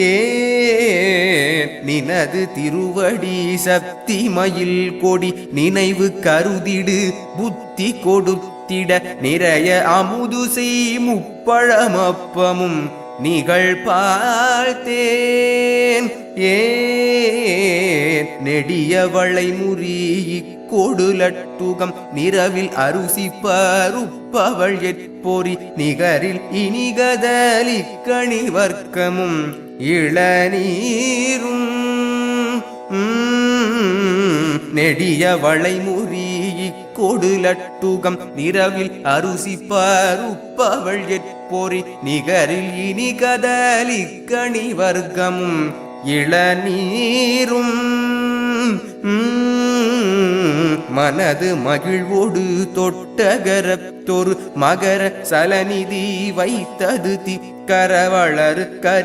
ஏன் நினது திருவடி சக்தி மயில் கொடி நினைவு கருதிடு புத்தி கொடுத்திட நிறைய அமுது செய் முப்பழமப்பமும் நிகழ்பாழ்த்தேன். ஏன் நெடியவளை முறி கொடுலட்டுகம் நிறவில் அருசி பருப்பவள் எற்பொறி நிகரில் இனிகதலி கணி வர்க்கமும் இளநீரும். நெடியவளை முறி கொடுலட்டுகம் நிறவில் அருசி பருப்பவள் எற்பொறி நிகரில் இனிகதலி கணி வர்க்கமும் இளநீரும். மனது மகிழ்வோடு தொட்டகரத்தொரு மகர சலநிதி வைத்தது திக்கர வளரு